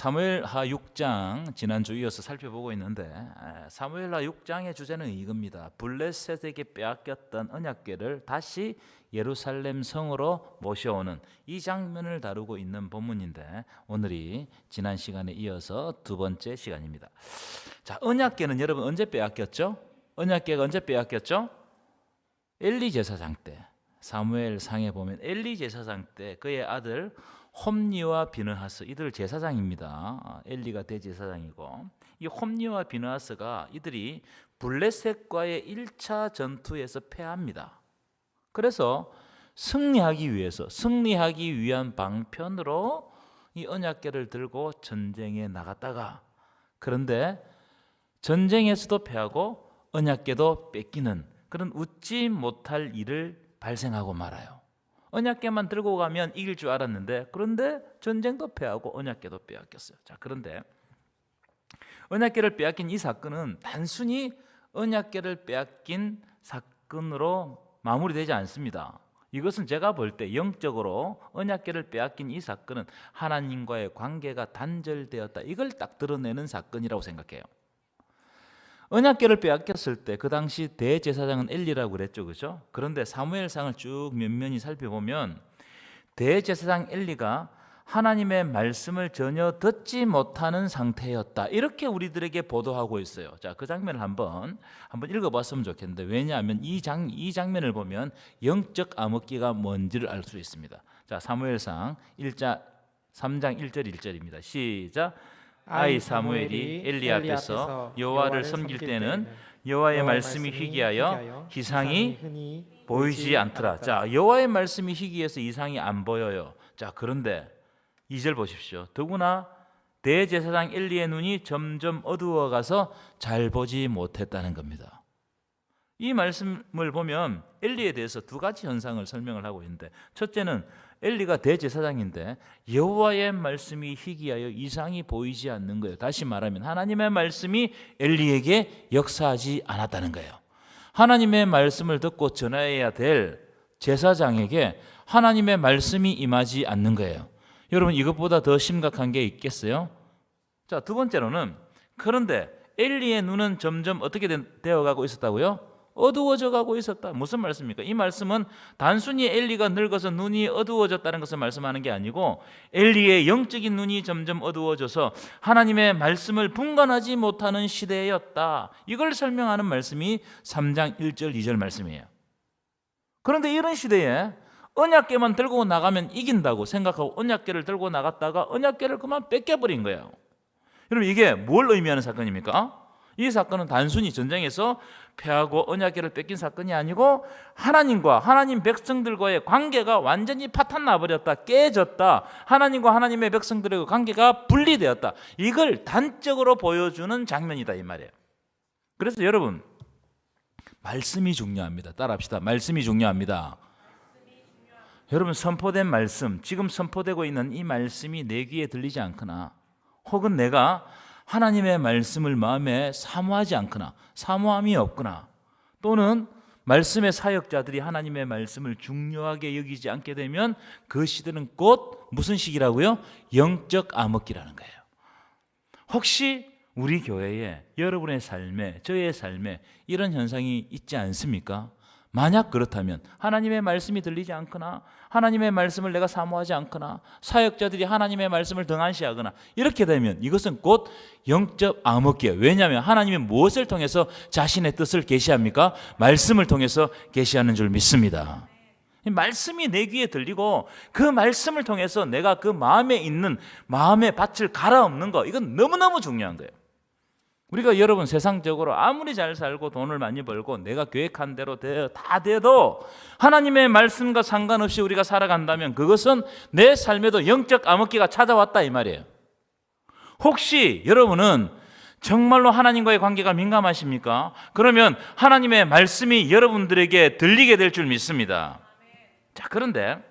사무엘하 6장 지난주 이어서 살펴보고 있는데 사무엘하 6장의 주제는 이겁니다. 블레셋에게 빼앗겼던 언약궤를 다시 예루살렘 성으로 모셔오는 이 장면을 다루고 있는 본문인데 오늘이 지난 시간에 이어서 두 번째 시간입니다. 자, 언약궤는 여러분 언제 빼앗겼죠? 언약궤가 언제 빼앗겼죠? 엘리 제사장 때. 사무엘 상에 보면 엘리 제사장 때 그의 아들 홈니와 비느하스, 이들 제사장입니다. 엘리가 대제사장이고 이 홈니와 비느하스가 이들이 블레셋과의 1차 전투에서 패합니다. 그래서 승리하기 위한 방편으로 이 언약궤를 들고 전쟁에 나갔다가, 그런데 전쟁에서도 패하고 언약궤도 뺏기는 그런 웃지 못할 일을 발생하고 말아요. 언약궤만 들고 가면 이길 줄 알았는데, 그런데 전쟁도 패하고 언약궤도 빼앗겼어요. 자, 그런데 언약궤를 빼앗긴 이 사건은 단순히 언약궤를 빼앗긴 사건으로 마무리되지 않습니다. 이것은 제가 볼 때 영적으로 언약궤를 빼앗긴 이 사건은 하나님과의 관계가 단절되었다, 이걸 딱 드러내는 사건이라고 생각해요. 언약궤를 빼앗겼을 때 그 당시 대제사장은 엘리라고 그랬죠, 그렇죠? 그런데 사무엘상을 쭉 면면히 살펴보면 대제사장 엘리가 하나님의 말씀을 전혀 듣지 못하는 상태였다, 이렇게 우리들에게 보도하고 있어요. 자, 그 장면을 한번 읽어봤으면 좋겠는데, 왜냐하면 이 장면을 보면 영적 암흑기가 뭔지를 알 수 있습니다. 자, 사무엘상 3장 1절 1절입니다. 시작. 아이 사무엘이 엘리 앞에서 여호와를 섬길 때는 여호와의 말씀이 희귀하여 이상이 보이지 않더라. 자, 여호와의 말씀이 희귀해서 이상이 안 보여요. 자, 그런데 2절 보십시오. 더구나 대제사장 엘리의 눈이 점점 어두워가서 잘 보지 못했다는 겁니다. 이 말씀을 보면 엘리에 대해서 두 가지 현상을 설명을 하고 있는데, 첫째는 엘리가 대제사장인데 여호와의 말씀이 희귀하여 이상이 보이지 않는 거예요. 다시 말하면 하나님의 말씀이 엘리에게 역사하지 않았다는 거예요. 하나님의 말씀을 듣고 전해야 될 제사장에게 하나님의 말씀이 임하지 않는 거예요. 여러분, 이것보다 더 심각한 게 있겠어요? 자, 두 번째로는, 그런데 엘리의 눈은 점점 어떻게 되어가고 있었다고요? 어두워져 가고 있었다. 무슨 말씀입니까? 이 말씀은 단순히 엘리가 늙어서 눈이 어두워졌다는 것을 말씀하는 게 아니고, 엘리의 영적인 눈이 점점 어두워져서 하나님의 말씀을 분간하지 못하는 시대였다, 이걸 설명하는 말씀이 3장 1절 2절 말씀이에요. 그런데 이런 시대에 언약궤만 들고 나가면 이긴다고 생각하고 언약궤를 들고 나갔다가 언약궤를 그만 뺏겨버린 거예요. 여러분, 이게 뭘 의미하는 사건입니까? 이 사건은 단순히 전쟁에서 패하고 언약궤를 뺏긴 사건이 아니고 하나님과 하나님 백성들과의 관계가 완전히 파탄 나버렸다, 깨졌다, 하나님과 하나님의 백성들의 관계가 분리되었다, 이걸 단적으로 보여주는 장면이다, 이 말이에요. 그래서 여러분, 말씀이 중요합니다. 따라합시다. 말씀이 중요합니다. 여러분, 선포된 말씀, 지금 선포되고 있는 이 말씀이 내 귀에 들리지 않거나, 혹은 내가 하나님의 말씀을 마음에 사모하지 않거나, 사모함이 없거나, 또는 말씀의 사역자들이 하나님의 말씀을 중요하게 여기지 않게 되면 그 시대는 곧 무슨 시기라고요? 영적 암흑기라는 거예요. 혹시 우리 교회에, 여러분의 삶에, 저의 삶에 이런 현상이 있지 않습니까? 만약 그렇다면, 하나님의 말씀이 들리지 않거나, 하나님의 말씀을 내가 사모하지 않거나, 사역자들이 하나님의 말씀을 등한시하거나, 이렇게 되면 이것은 곧 영적 암흑기예요. 왜냐하면 하나님이 무엇을 통해서 자신의 뜻을 계시합니까? 말씀을 통해서 계시하는 줄 믿습니다. 말씀이 내 귀에 들리고 그 말씀을 통해서 내가 그 마음에 있는 마음의 밭을 갈아엎는 거, 이건 너무너무 중요한 거예요. 우리가 여러분, 세상적으로 아무리 잘 살고 돈을 많이 벌고 내가 계획한 대로 다 돼도 하나님의 말씀과 상관없이 우리가 살아간다면 그것은 내 삶에도 영적 암흑기가 찾아왔다, 이 말이에요. 혹시 여러분은 정말로 하나님과의 관계가 민감하십니까? 그러면 하나님의 말씀이 여러분들에게 들리게 될 줄 믿습니다. 자, 그런데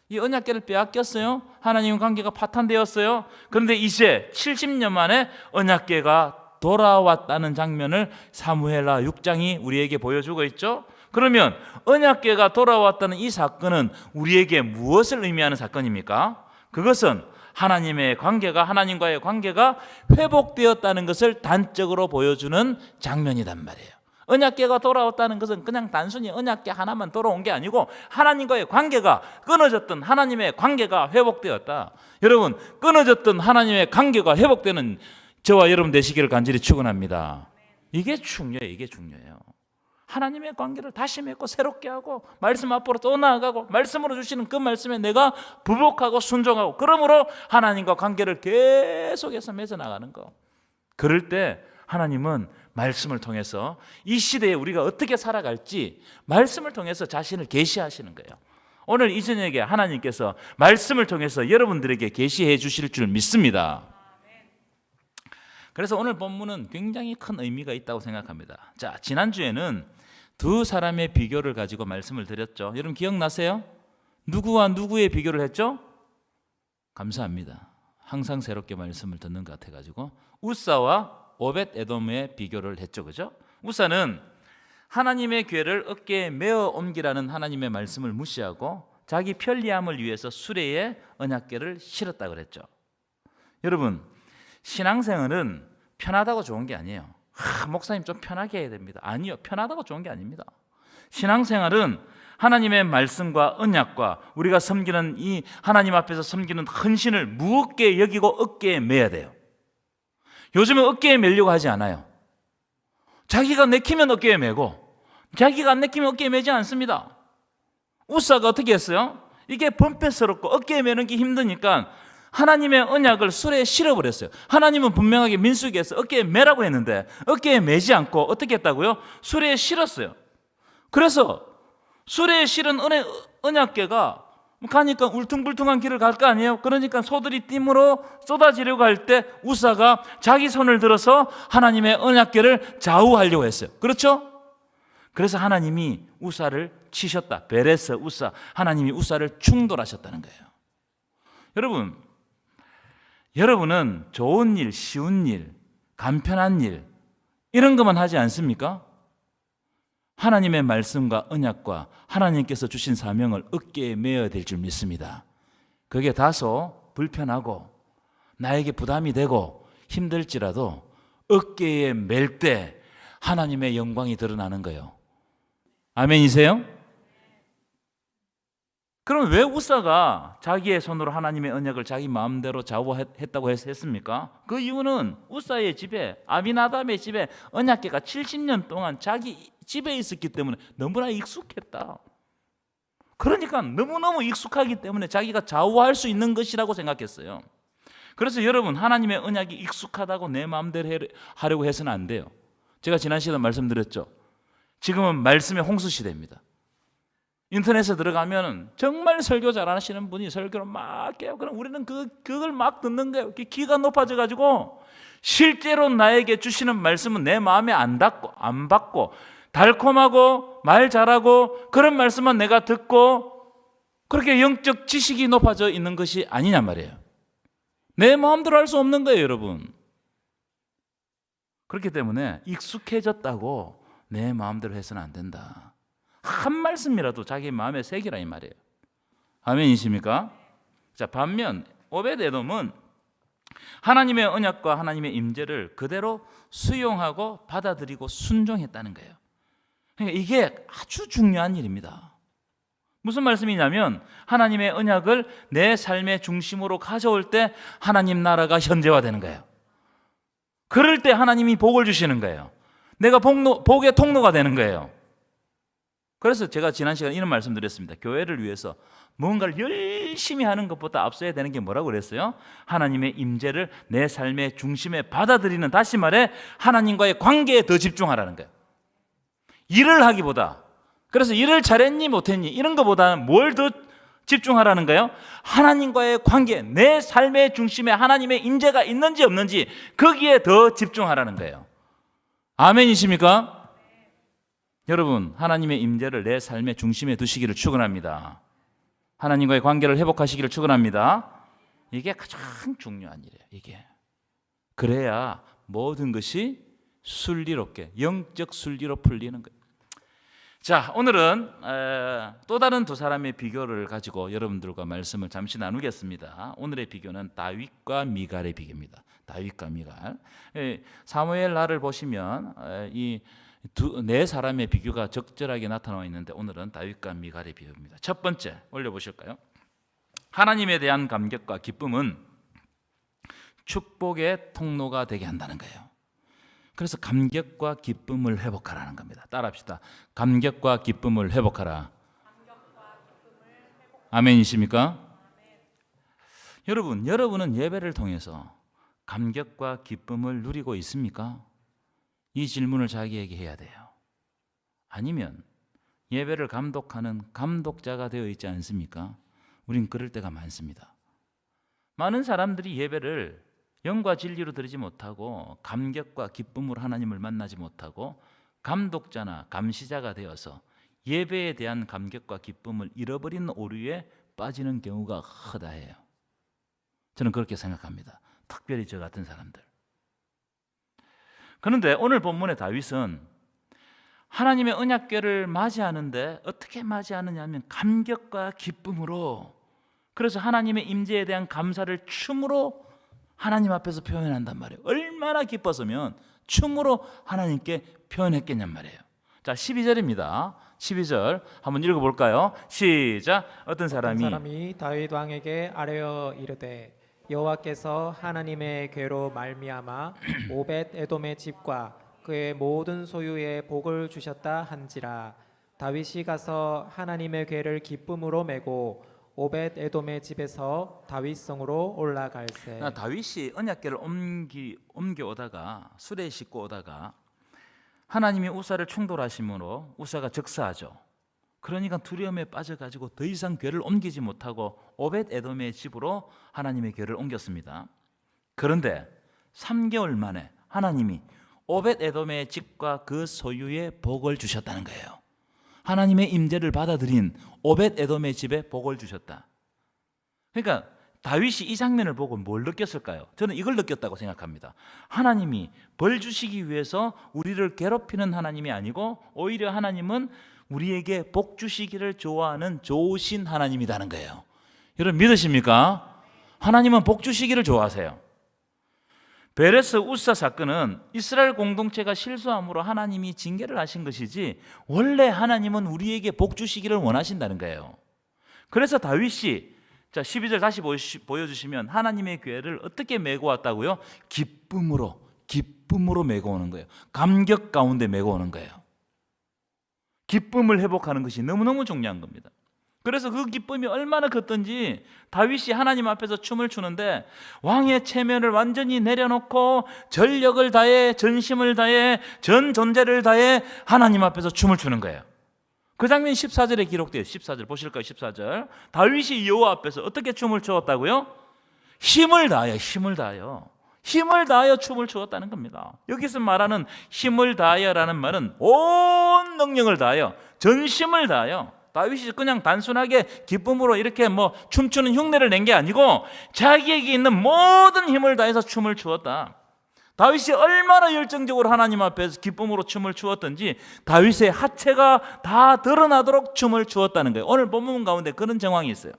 이 언약궤를 빼앗겼어요. 하나님과 관계가 파탄되었어요. 그런데 이제 70년 만에 언약궤가 돌아왔다는 장면을 사무엘하 6장이 우리에게 보여주고 있죠. 그러면 언약궤가 돌아왔다는 이 사건은 우리에게 무엇을 의미하는 사건입니까? 그것은 하나님의 관계가, 하나님과의 관계가 회복되었다는 것을 단적으로 보여주는 장면이란 말이에요. 언약궤가 돌아왔다는 것은 그냥 단순히 언약궤 하나만 돌아온 게 아니고 하나님과의 관계가, 끊어졌던 하나님의 관계가 회복되었다. 여러분, 끊어졌던 하나님의 관계가 회복되는 저와 여러분 되시기를 간절히 축원합니다. 이게 중요해요. 이게 중요해요. 하나님의 관계를 다시 맺고 새롭게 하고 말씀 앞으로 또 나아가고 말씀으로 주시는 그 말씀에 내가 부복하고 순종하고, 그러므로 하나님과 관계를 계속해서 맺어 나가는 거. 그럴 때 하나님은 말씀을 통해서 이 시대에 우리가 어떻게 살아갈지 말씀을 통해서 자신을 계시하시는 거예요. 오늘 이 저녁에 하나님께서 말씀을 통해서 여러분들에게 계시해 주실 줄 믿습니다. 그래서 오늘 본문은 굉장히 큰 의미가 있다고 생각합니다. 자, 지난주에는 두 사람의 비교를 가지고 말씀을 드렸죠. 여러분 기억나세요? 누구와 누구의 비교를 했죠? 감사합니다. 항상 새롭게 말씀을 듣는 것 같아가지고 우사와 오벳 에돔의 비교를 했죠. 그죠? 우사는 하나님의 궤를 어깨에 메어 옮기라는 하나님의 말씀을 무시하고 자기 편리함을 위해서 수레에 언약궤를 실었다 그랬죠. 여러분, 신앙생활은 편하다고 좋은 게 아니에요. 목사님 좀 편하게 해야 됩니다. 아니요, 편하다고 좋은 게 아닙니다. 신앙생활은 하나님의 말씀과 언약과 우리가 섬기는 이 하나님 앞에서 섬기는 헌신을 무겁게 여기고 어깨에 메야 돼요. 요즘은 어깨에 메려고 하지 않아요. 자기가 내키면 어깨에 메고 자기가 안 내키면 어깨에 메지 않습니다. 우사가 어떻게 했어요? 이게 번패스럽고 어깨에 메는 게 힘드니까 하나님의 언약을 수레에 실어버렸어요. 하나님은 분명하게 민수기에서 어깨에 메라고 했는데 어깨에 메지 않고 어떻게 했다고요? 수레에 실었어요. 그래서 수레에 실은 언약궤가 가니까 울퉁불퉁한 길을 갈 거 아니에요? 그러니까 소들이 띠으로 쏟아지려고 할 때 우사가 자기 손을 들어서 하나님의 언약궤를 좌우하려고 했어요. 그렇죠? 그래서 하나님이 우사를 치셨다. 베레스 우사, 하나님이 우사를 충돌하셨다는 거예요. 여러분은 좋은 일, 쉬운 일, 간편한 일 이런 것만 하지 않습니까? 하나님의 말씀과 언약과 하나님께서 주신 사명을 어깨에 메어야 될 줄 믿습니다. 그게 다소 불편하고 나에게 부담이 되고 힘들지라도 어깨에 멜 때 하나님의 영광이 드러나는 거예요. 아멘이세요? 그럼 왜 우사가 자기의 손으로 하나님의 언약을 자기 마음대로 좌우했다고 했습니까? 그 이유는 우사의 집에, 아비나답의 집에 언약궤가 70년 동안 자기 집에 있었기 때문에 너무나 익숙했다. 그러니까 너무너무 익숙하기 때문에 자기가 좌우할 수 있는 것이라고 생각했어요. 그래서 여러분, 하나님의 언약이 익숙하다고 내 마음대로 하려고 해서는 안 돼요. 제가 지난 시간에 말씀드렸죠. 지금은 말씀의 홍수 시대입니다. 인터넷에 들어가면 정말 설교 잘하시는 분이 설교를 막 해요. 그럼 우리는 그걸 막 듣는 거예요. 귀가 높아져가지고 실제로 나에게 주시는 말씀은 내 마음에 안 받고 달콤하고 말 잘하고 그런 말씀만 내가 듣고 그렇게 영적 지식이 높아져 있는 것이 아니냔 말이에요. 내 마음대로 할 수 없는 거예요, 여러분. 그렇기 때문에 익숙해졌다고 내 마음대로 해서는 안 된다. 한 말씀이라도 자기 마음에 새기라 이 말이에요. 아멘이십니까? 자, 반면 오벳 에돔은 하나님의 언약과 하나님의 임재를 그대로 수용하고 받아들이고 순종했다는 거예요. 그러니까 이게 아주 중요한 일입니다. 무슨 말씀이냐면 하나님의 언약을 내 삶의 중심으로 가져올 때 하나님 나라가 현재화되는 거예요. 그럴 때 하나님이 복을 주시는 거예요. 내가 복의 통로가 되는 거예요. 그래서 제가 지난 시간에 이런 말씀 드렸습니다. 교회를 위해서 뭔가를 열심히 하는 것보다 앞서야 되는 게 뭐라고 그랬어요? 하나님의 임재를 내 삶의 중심에 받아들이는, 다시 말해 하나님과의 관계에 더 집중하라는 거예요. 일을 하기보다, 그래서 일을 잘했니 못했니 이런 것보다는 뭘 더 집중하라는 거예요? 하나님과의 관계, 내 삶의 중심에 하나님의 임재가 있는지 없는지 거기에 더 집중하라는 거예요. 아멘이십니까? 여러분, 하나님의 임재를 내 삶의 중심에 두시기를 축원합니다. 하나님과의 관계를 회복하시기를 축원합니다. 이게 가장 중요한 일이에요. 이게 그래야 모든 것이 순리롭게, 영적 순리로 풀리는 거예요. 자, 오늘은 또 다른 두 사람의 비교를 가지고 여러분들과 말씀을 잠시 나누겠습니다. 오늘의 비교는 다윗과 미갈의 비교입니다. 다윗과 미갈. 사무엘하를 보시면 이 네 사람의 비교가 적절하게 나타나와 있는데 오늘은 다윗과 미갈의 비교입니다. 첫 번째 올려보실까요? 하나님에 대한 감격과 기쁨은 축복의 통로가 되게 한다는 거예요. 그래서 감격과 기쁨을 회복하라는 겁니다. 따라합시다. 감격과 기쁨을 회복하라. 아멘이십니까? 여러분은 예배를 통해서 감격과 기쁨을 누리고 있습니까? 이 질문을 자기에게 해야 돼요. 아니면 예배를 감독하는 감독자가 되어 있지 않습니까? 우린 그럴 때가 많습니다. 많은 사람들이 예배를 영과 진리로 드리지 못하고 감격과 기쁨으로 하나님을 만나지 못하고 감독자나 감시자가 되어서 예배에 대한 감격과 기쁨을 잃어버리는 오류에 빠지는 경우가 허다해요. 저는 그렇게 생각합니다. 특별히 저 같은 사람들. 그런데 오늘 본문의 다윗은 하나님의 언약궤를 맞이하는데 어떻게 맞이하느냐 하면 감격과 기쁨으로, 그래서 하나님의 임재에 대한 감사를 춤으로 하나님 앞에서 표현한단 말이에요. 얼마나 기뻤으면 춤으로 하나님께 표현했겠냔 말이에요. 자, 12절입니다. 12절 한번 읽어볼까요? 시작. 어떤 사람이 다윗 왕에게 아뢰어 이르되 여호와께서 하나님의 궤로 말미암아 오벳 에돔의 집과 그의 모든 소유에 복을 주셨다 한지라. 다윗이 가서 하나님의 궤를 기쁨으로 메고 오벳 에돔의 집에서 다윗성으로 올라갈세. 다윗이 언약궤를 옮겨오다가 수레에 싣고 오다가 하나님이 우사를 충돌하심으로 우사가 즉사하죠. 그러니까 두려움에 빠져가지고 더 이상 궤를 옮기지 못하고 오벳 에돔의 집으로 하나님의 궤를 옮겼습니다. 그런데 3개월 만에 하나님이 오벳 에돔의 집과 그 소유에 복을 주셨다는 거예요. 하나님의 임재를 받아들인 오벳 에돔의 집에 복을 주셨다. 그러니까 다윗이 이 장면을 보고 뭘 느꼈을까요? 저는 이걸 느꼈다고 생각합니다. 하나님이 벌 주시기 위해서 우리를 괴롭히는 하나님이 아니고 오히려 하나님은 우리에게 복 주시기를 좋아하는 좋으신 하나님이라는 거예요. 여러분 믿으십니까? 하나님은 복 주시기를 좋아하세요. 베레스 우사 사건은 이스라엘 공동체가 실수함으로 하나님이 징계를 하신 것이지 원래 하나님은 우리에게 복 주시기를 원하신다는 거예요. 그래서 다윗이, 자 12절 다시 보여주시면 하나님의 궤를 어떻게 메고 왔다고요? 기쁨으로 메고 오는 거예요. 감격 가운데 메고 오는 거예요. 기쁨을 회복하는 것이 너무너무 중요한 겁니다. 그래서 그 기쁨이 얼마나 컸던지 다윗이 하나님 앞에서 춤을 추는데 왕의 체면을 완전히 내려놓고 전력을 다해, 전심을 다해, 전 존재를 다해 하나님 앞에서 춤을 추는 거예요. 그 장면이 14절에 기록돼요. 14절 보실까요? 14절. 다윗이 여호와 앞에서 어떻게 춤을 추었다고요? 힘을 다하여 춤을 추었다는 겁니다. 여기서 말하는 힘을 다하여라는 말은 온 능력을 다하여, 전심을 다하여. 다윗이 그냥 단순하게 기쁨으로 이렇게 춤추는 흉내를 낸 게 아니고 자기에게 있는 모든 힘을 다해서 춤을 추었다. 다윗이 얼마나 열정적으로 하나님 앞에서 기쁨으로 춤을 추었던지 다윗의 하체가 다 드러나도록 춤을 추었다는 거예요. 오늘 본문 가운데 그런 정황이 있어요.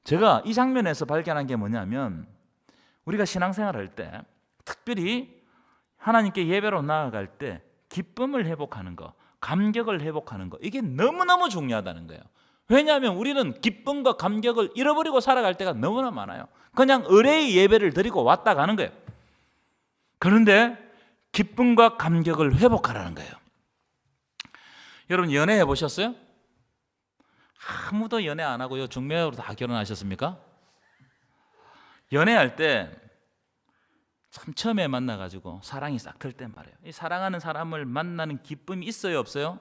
제가 이 장면에서 발견한 게 뭐냐면 우리가 신앙생활할 때 특별히 하나님께 예배로 나아갈 때 기쁨을 회복하는 거, 감격을 회복하는 거, 이게 너무너무 중요하다는 거예요. 왜냐하면 우리는 기쁨과 감격을 잃어버리고 살아갈 때가 너무나 많아요. 그냥 의뢰의 예배를 드리고 왔다 가는 거예요. 그런데 기쁨과 감격을 회복하라는 거예요. 여러분 연애해 보셨어요? 아무도 연애 안 하고요 중매로 다 결혼하셨습니까? 연애할 때 참 처음에 만나가지고 사랑이 싹 틀 때 말이에요. 이 사랑하는 사람을 만나는 기쁨이 있어요 없어요?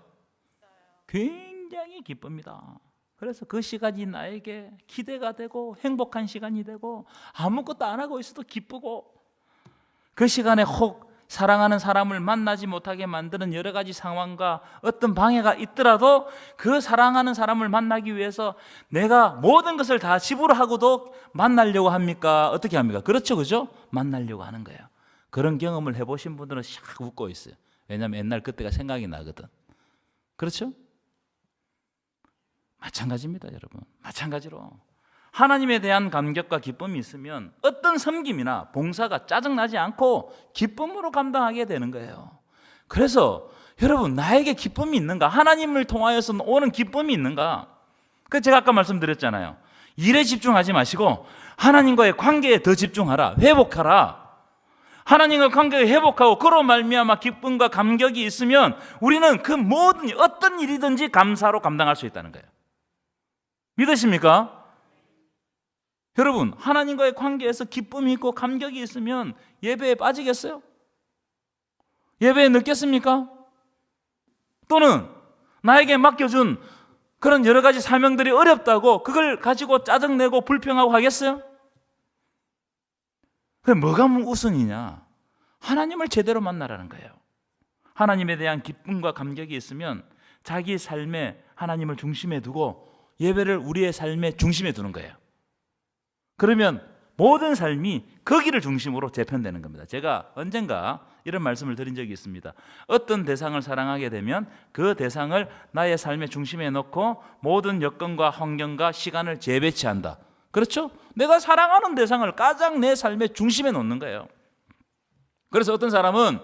굉장히 기쁩니다. 그래서 그 시간이 나에게 기대가 되고 행복한 시간이 되고 아무것도 안 하고 있어도 기쁘고, 그 시간에 혹 사랑하는 사람을 만나지 못하게 만드는 여러 가지 상황과 어떤 방해가 있더라도 그 사랑하는 사람을 만나기 위해서 내가 모든 것을 다 집으로하고도 만나려고 합니까? 어떻게 합니까? 그렇죠, 그죠? 만나려고 하는 거예요. 그런 경험을 해보신 분들은 샥 웃고 있어요. 왜냐하면 옛날 그때가 생각이 나거든. 그렇죠? 마찬가지입니다, 여러분. 마찬가지로 하나님에 대한 감격과 기쁨이 있으면 어떤 섬김이나 봉사가 짜증나지 않고 기쁨으로 감당하게 되는 거예요. 그래서 여러분, 나에게 기쁨이 있는가? 하나님을 통하여서 오는 기쁨이 있는가? 그 제가 아까 말씀드렸잖아요. 일에 집중하지 마시고 하나님과의 관계에 더 집중하라. 회복하라. 하나님과 관계를 회복하고 그로 말미암아 기쁨과 감격이 있으면 우리는 그 모든 어떤 일이든지 감사로 감당할 수 있다는 거예요. 믿으십니까? 여러분, 하나님과의 관계에서 기쁨이 있고 감격이 있으면 예배에 빠지겠어요? 예배에 늦겠습니까? 또는 나에게 맡겨준 그런 여러 가지 사명들이 어렵다고 그걸 가지고 짜증내고 불평하고 하겠어요? 그럼 뭐가 우선이냐? 하나님을 제대로 만나라는 거예요. 하나님에 대한 기쁨과 감격이 있으면 자기 삶에 하나님을 중심에 두고 예배를 우리의 삶의 중심에 두는 거예요. 그러면 모든 삶이 거기를 중심으로 재편되는 겁니다. 제가 언젠가 이런 말씀을 드린 적이 있습니다. 어떤 대상을 사랑하게 되면 그 대상을 나의 삶의 중심에 놓고 모든 여건과 환경과 시간을 재배치한다. 그렇죠? 내가 사랑하는 대상을 가장 내 삶의 중심에 놓는 거예요. 그래서 어떤 사람은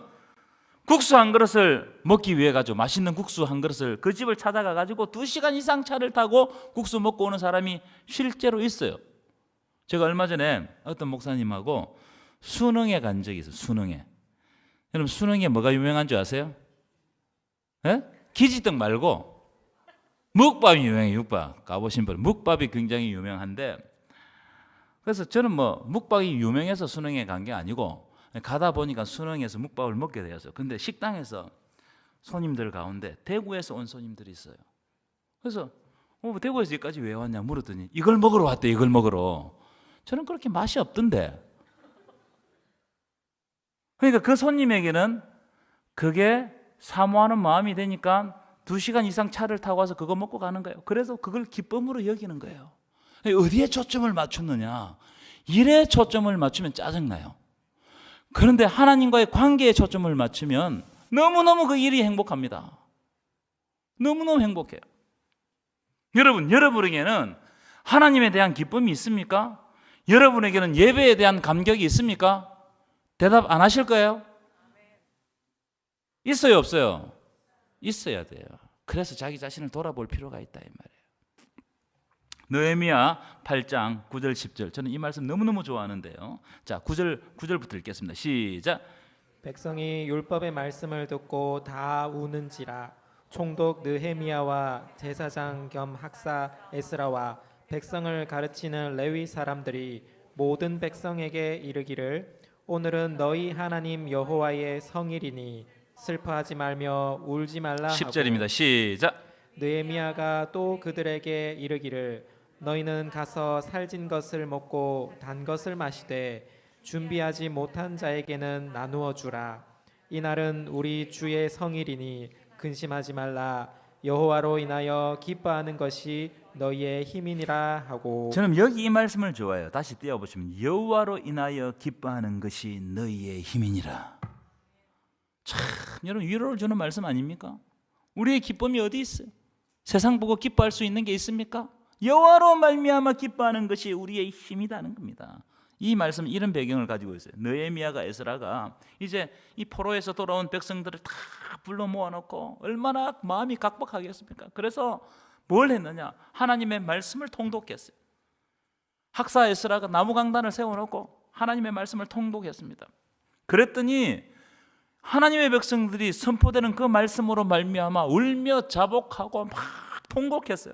국수 한 그릇을 먹기 위해 가지고 맛있는 국수 한 그릇을 그 집을 찾아가 가지고 2시간 이상 차를 타고 국수 먹고 오는 사람이 실제로 있어요. 제가 얼마 전에 어떤 목사님하고 수능에 간 적이 있어요. 수능에. 여러분, 수능에 뭐가 유명한 줄 아세요? 예? 기지떡 말고 묵밥이 유명해요. 묵밥. 가보신 분, 묵밥이 굉장히 유명한데, 그래서 저는 뭐 묵밥이 유명해서 수능에 간 게 아니고 가다 보니까 수능에서 묵밥을 먹게 되었어요. 근데 식당에서 손님들 가운데 대구에서 온 손님들이 있어요. 그래서 대구에서 여기까지 왜 왔냐 물었더니 이걸 먹으러 왔대. 이걸 먹으러. 저는 그렇게 맛이 없던데. 그러니까 그 손님에게는 그게 사모하는 마음이 되니까 2시간 이상 차를 타고 와서 그거 먹고 가는 거예요. 그래서 그걸 기쁨으로 여기는 거예요. 어디에 초점을 맞췄느냐? 일에 초점을 맞추면 짜증나요. 그런데 하나님과의 관계에 초점을 맞추면 너무너무 그 일이 행복합니다. 너무너무 행복해요. 여러분에게는 하나님에 대한 기쁨이 있습니까? 여러분에게는 예배에 대한 감격이 있습니까? 대답 안 하실 거예요? 있어요, 없어요? 있어야 돼요. 그래서 자기 자신을 돌아볼 필요가 있다 이 말이에요. 느헤미야 8장 9절 10절. 저는 이 말씀 너무너무 좋아하는데요. 자, 9절부터 읽겠습니다. 시작. 백성이 율법의 말씀을 듣고 다 우는지라. 총독 느헤미야와 제사장 겸 학사 에스라와 백성을 가르치는 레위 사람들이 모든 백성에게 이르기를 오늘은 너희 하나님 여호와의 성일이니 슬퍼하지 말며 울지 말라 하고 10절입니다. 시작. 느헤미야가 또 그들에게 이르기를 너희는 가서 살진 것을 먹고 단 것을 마시되 준비하지 못한 자에게는 나누어 주라. 이날은 우리 주의 성일이니 근심하지 말라. 여호와로 인하여 기뻐하는 것이 너희의 힘이니라 하고. 저는 여기 이 말씀을 좋아해요. 다시 띄워보시면 여호와로 인하여 기뻐하는 것이 너희의 힘이니라. 참, 여러분 위로를 주는 말씀 아닙니까? 우리의 기쁨이 어디 있어요? 세상 보고 기뻐할 수 있는 게 있습니까? 여호와로 말미암아 기뻐하는 것이 우리의 힘이라는 겁니다. 이 말씀 이런 배경을 가지고 있어요. 느헤미야가 에스라가 이제 이 포로에서 돌아온 백성들을 다 불러 모아놓고 얼마나 마음이 각박하겠습니까? 그래서 뭘 했느냐? 하나님의 말씀을 통독했어요. 학사 에스라가 나무 강단을 세워놓고 하나님의 말씀을 통독했습니다. 그랬더니 하나님의 백성들이 선포되는 그 말씀으로 말미암아 울며 자복하고 막 통곡했어요.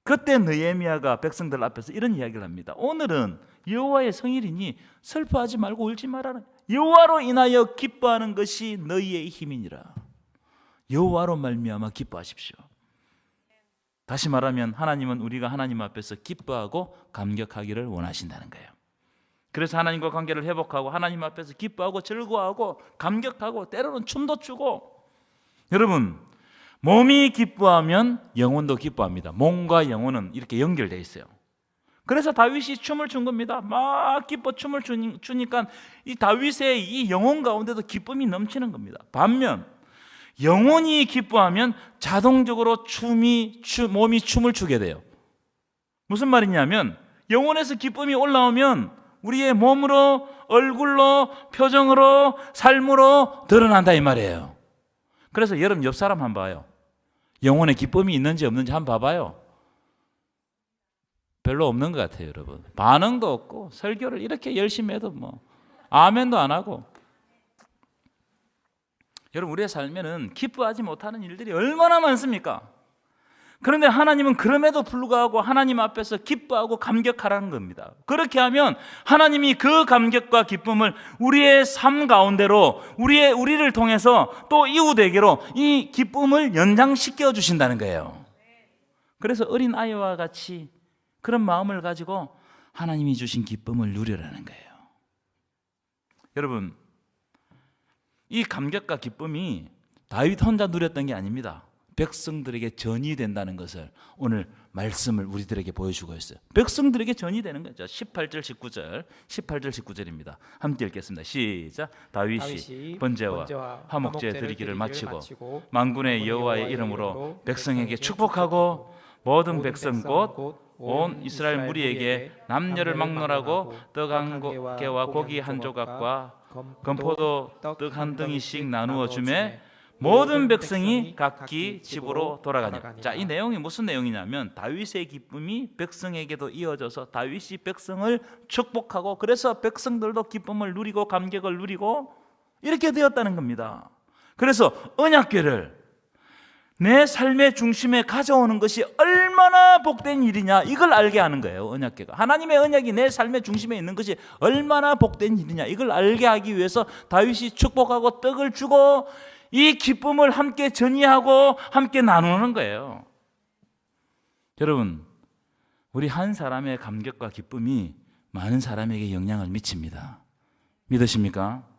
그때 느헤미야가 백성들 앞에서 이런 이야기를 합니다. 오늘은 여호와의 성일이니 슬퍼하지 말고 울지 말아라. 여호와로 인하여 기뻐하는 것이 너희의 힘이니라. 여호와로 말미암아 기뻐하십시오. 다시 말하면 하나님은 우리가 하나님 앞에서 기뻐하고 감격하기를 원하신다는 거예요. 그래서 하나님과 관계를 회복하고 하나님 앞에서 기뻐하고 즐거워하고 감격하고 때로는 춤도 추고. 여러분, 몸이 기뻐하면 영혼도 기뻐합니다. 몸과 영혼은 이렇게 연결되어 있어요. 그래서 다윗이 춤을 춘 겁니다. 막 기뻐 춤을 추니까 이 다윗의 이 영혼 가운데도 기쁨이 넘치는 겁니다. 반면 영혼이 기뻐하면 자동적으로 몸이 춤을 추게 돼요. 무슨 말이냐면 영혼에서 기쁨이 올라오면 우리의 몸으로, 얼굴로, 표정으로, 삶으로 드러난다 이 말이에요. 그래서 여러분 옆 사람 한번 봐요. 영혼에 기쁨이 있는지 없는지 한번 봐봐요. 별로 없는 것 같아요, 여러분. 반응도 없고 설교를 이렇게 열심히 해도 뭐 아멘도 안 하고. 여러분 우리의 삶에는 기뻐하지 못하는 일들이 얼마나 많습니까? 그런데 하나님은 그럼에도 불구하고 하나님 앞에서 기뻐하고 감격하라는 겁니다. 그렇게 하면 하나님이 그 감격과 기쁨을 우리의 삶 가운데로 우리를 통해서 또 이웃에게로 이 기쁨을 연장시켜 주신다는 거예요. 그래서 어린 아이와 같이 그런 마음을 가지고 하나님이 주신 기쁨을 누리라는 거예요. 여러분 이 감격과 기쁨이 다윗 혼자 누렸던 게 아닙니다. 백성들에게 전이 된다는 것을 오늘 말씀을 우리들에게 보여주고 있어요. 백성들에게 전이 되는 거죠. 18절 19절입니다. 함께 읽겠습니다. 시작. 다윗이 번제와 화목제 드리기를 마치고 만군의 여호와의 이름으로 백성에게 축복하고 모든 백성 곧 온 이스라엘 무리에게 남녀를 막론하고 떡 한 개와 고기 한 조각과 건포도 떡 한 덩이씩 나누어 주매 모든 백성이 각기 집으로 돌아가니라. 자, 이 내용이 무슨 내용이냐면 다윗의 기쁨이 백성에게도 이어져서 다윗이 백성을 축복하고 그래서 백성들도 기쁨을 누리고 감격을 누리고 이렇게 되었다는 겁니다. 그래서 언약궤를 내 삶의 중심에 가져오는 것이 얼마나 복된 일이냐 이걸 알게 하는 거예요. 언약궤가 하나님의 언약이 내 삶의 중심에 있는 것이 얼마나 복된 일이냐 이걸 알게 하기 위해서 다윗이 축복하고 떡을 주고 이 기쁨을 함께 전이하고 함께 나누는 거예요. 여러분 우리 한 사람의 감격과 기쁨이 많은 사람에게 영향을 미칩니다. 믿으십니까?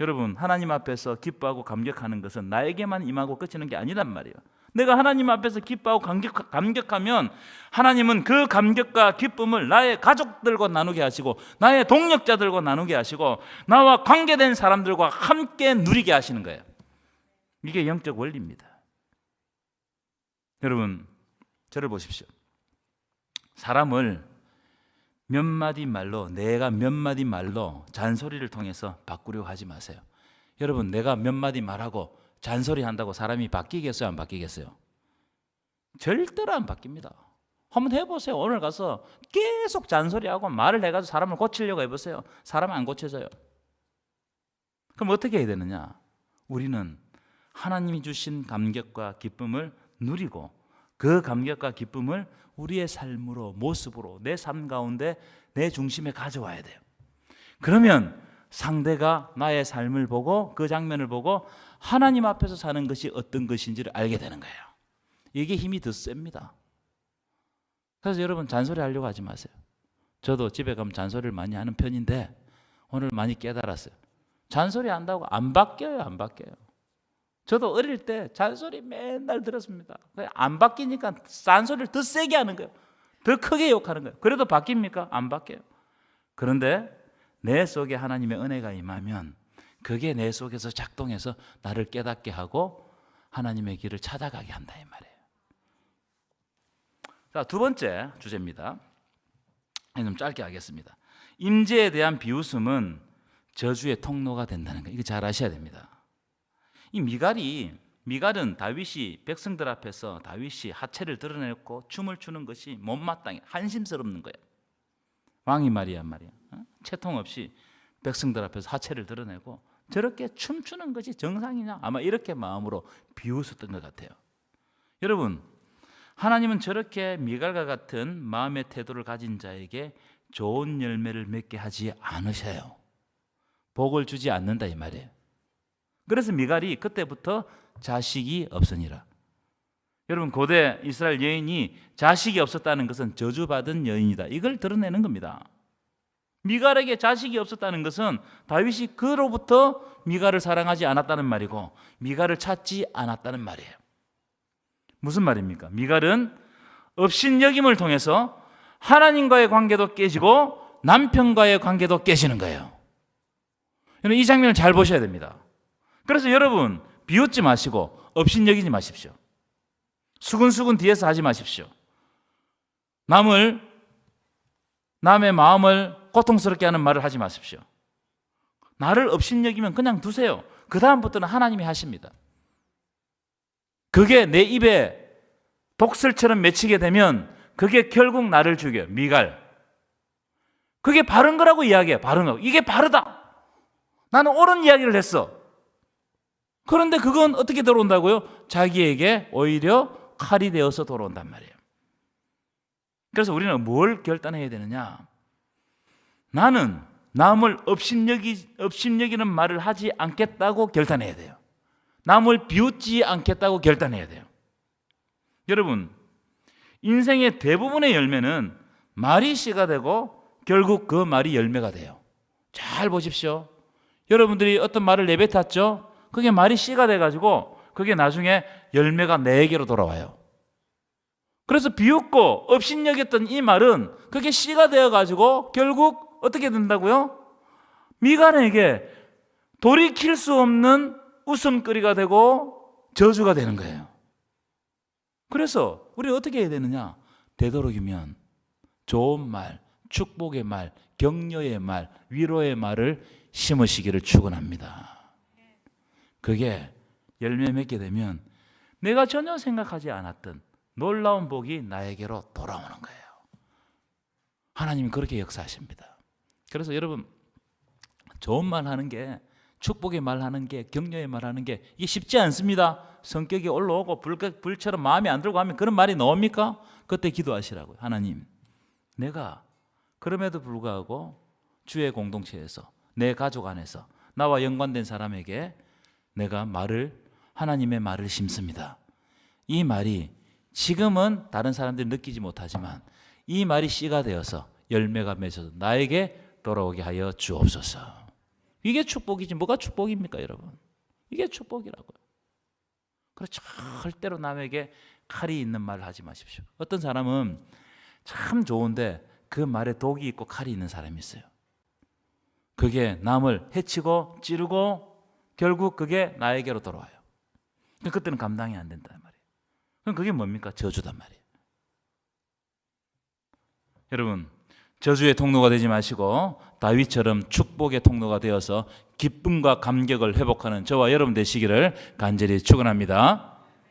여러분 하나님 앞에서 기뻐하고 감격하는 것은 나에게만 임하고 그치는 게 아니란 말이에요. 내가 하나님 앞에서 기뻐하고 감격하면 하나님은 그 감격과 기쁨을 나의 가족들과 나누게 하시고 나의 동력자들과 나누게 하시고 나와 관계된 사람들과 함께 누리게 하시는 거예요. 이게 영적 원리입니다. 여러분 저를 보십시오. 사람을 몇 마디 말로 내가 몇 마디 말로 잔소리를 통해서 바꾸려고 하지 마세요. 여러분 내가 몇 마디 말하고 잔소리 한다고 사람이 바뀌겠어요? 안 바뀌겠어요? 절대로 안 바뀝니다. 한번 해보세요. 오늘 가서 계속 잔소리하고 말을 해가지고 사람을 고치려고 해보세요. 사람은 안 고쳐져요. 그럼 어떻게 해야 되느냐? 우리는 하나님이 주신 감격과 기쁨을 누리고 그 감격과 기쁨을 우리의 삶으로 모습으로 내 삶 가운데 내 중심에 가져와야 돼요. 그러면 상대가 나의 삶을 보고 그 장면을 보고 하나님 앞에서 사는 것이 어떤 것인지를 알게 되는 거예요. 이게 힘이 더 셉니다. 그래서 여러분 잔소리 하려고 하지 마세요. 저도 집에 가면 잔소리를 많이 하는 편인데 오늘 많이 깨달았어요. 잔소리 한다고 안 바뀌어요. 안 바뀌어요. 저도 어릴 때 잔소리 맨날 들었습니다. 안 바뀌니까 잔소리를 더 세게 하는 거예요. 더 크게 욕하는 거예요. 그래도 바뀝니까? 안 바뀌어요. 그런데 내 속에 하나님의 은혜가 임하면 그게 내 속에서 작동해서 나를 깨닫게 하고 하나님의 길을 찾아가게 한다 이 말이에요. 자, 두 번째 주제입니다. 좀 짧게 하겠습니다. 임재에 대한 비웃음은 저주의 통로가 된다는 거. 이거 잘 아셔야 됩니다. 이 미갈은 다윗이 백성들 앞에서 다윗이 하체를 드러내고 춤을 추는 것이 못마땅해 한심스럽는 거예요. 왕이 말이야 채통 없이 백성들 앞에서 하체를 드러내고 저렇게 춤추는 것이 정상이냐 아마 이렇게 마음으로 비웃었던 것 같아요. 여러분 하나님은 저렇게 미갈과 같은 마음의 태도를 가진 자에게 좋은 열매를 맺게 하지 않으셔요. 복을 주지 않는다 이 말이에요. 그래서 미갈이 그때부터 자식이 없으니라. 여러분 고대 이스라엘 여인이 자식이 없었다는 것은 저주받은 여인이다. 이걸 드러내는 겁니다. 미갈에게 자식이 없었다는 것은 다윗이 그로부터 미갈을 사랑하지 않았다는 말이고 미갈을 찾지 않았다는 말이에요. 무슨 말입니까? 미갈은 업신여김을 통해서 하나님과의 관계도 깨지고 남편과의 관계도 깨지는 거예요. 이 장면을 잘 보셔야 됩니다. 그래서 여러분 비웃지 마시고 업신여기지 마십시오. 수근수근 뒤에서 하지 마십시오. 남의 마음을 고통스럽게 하는 말을 하지 마십시오. 나를 업신여기면 그냥 두세요. 그 다음부터는 하나님이 하십니다. 그게 내 입에 독설처럼 맺히게 되면 그게 결국 나를 죽여요. 미갈. 그게 바른 거라고 이야기해요. 바른 거. 이게 바르다. 나는 옳은 이야기를 했어. 그런데 그건 어떻게 돌아온다고요? 자기에게 오히려 칼이 되어서 돌아온단 말이에요. 그래서 우리는 뭘 결단해야 되느냐? 나는 남을 업신여기는 말을 하지 않겠다고 결단해야 돼요. 남을 비웃지 않겠다고 결단해야 돼요. 여러분, 인생의 대부분의 열매는 말이 씨가 되고 결국 그 말이 열매가 돼요. 잘 보십시오. 여러분들이 어떤 말을 내뱉었죠? 그게 말이 씨가 돼가지고 그게 나중에 열매가 내게로 돌아와요. 그래서 비웃고 업신여겼던 이 말은 그게 씨가 되어가지고 결국 어떻게 된다고요? 미간에게 돌이킬 수 없는 웃음거리가 되고 저주가 되는 거예요. 그래서 우리는 어떻게 해야 되느냐? 되도록이면 좋은 말, 축복의 말, 격려의 말, 위로의 말을 심으시기를 축원합니다. 그게 열매 맺게 되면 내가 전혀 생각하지 않았던 놀라운 복이 나에게로 돌아오는 거예요. 하나님은 그렇게 역사하십니다. 그래서 여러분, 좋은 말 하는 게, 축복의 말 하는 게, 격려의 말 하는 게 이게 쉽지 않습니다. 성격이 올라오고 불처럼 마음에 안 들고 하면 그런 말이 나옵니까? 그때 기도하시라고요. 하나님, 내가 그럼에도 불구하고 주의 공동체에서 내 가족 안에서 나와 연관된 사람에게 내가 하나님의 말을 심습니다. 이 말이 지금은 다른 사람들이 느끼지 못하지만 이 말이 씨가 되어서 열매가 맺어서 나에게 돌아오게 하여 주옵소서. 이게 축복이지 뭐가 축복입니까, 여러분? 이게 축복이라고요. 그래서 절대로 남에게 칼이 있는 말을 하지 마십시오. 어떤 사람은 참 좋은데 그 말에 독이 있고 칼이 있는 사람이 있어요. 그게 남을 해치고 찌르고 결국 그게 나에게로 돌아와요. 그때는 감당이 안 된단 말이에요. 그럼 그게 뭡니까? 저주단 말이에요. 여러분, 저주의 통로가 되지 마시고 다윗처럼 축복의 통로가 되어서 기쁨과 감격을 회복하는 저와 여러분 되시기를 간절히 축원합니다.